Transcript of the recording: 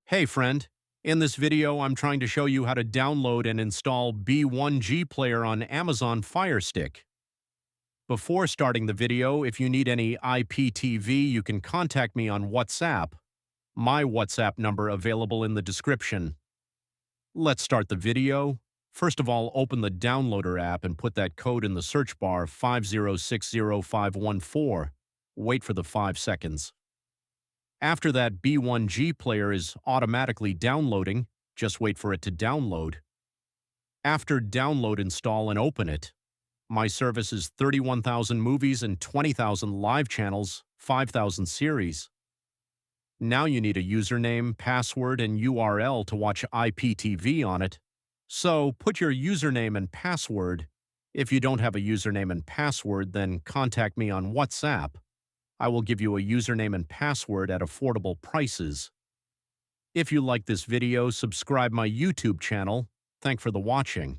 Hey friend, in this video I'm trying to show you how to download and install B1G Player on Amazon Firestick. Before starting the video, if you need any IPTV, you can contact me on WhatsApp. My WhatsApp number available in the description. Let's start the video. First of all, open the downloader app and put that code in the search bar 5060514. Wait for the 5 seconds. After that, B1G Player is automatically downloading. Just wait for it to download. After download, install and open it. My service is 31,000 movies and 20,000 live channels, 5,000 series. Now you need a username, password, and URL to watch IPTV on it. So put your username and password. If you don't have a username and password, then contact me on WhatsApp. I will give you a username and password at affordable prices. If you like this video, subscribe my YouTube channel. Thanks for the watching.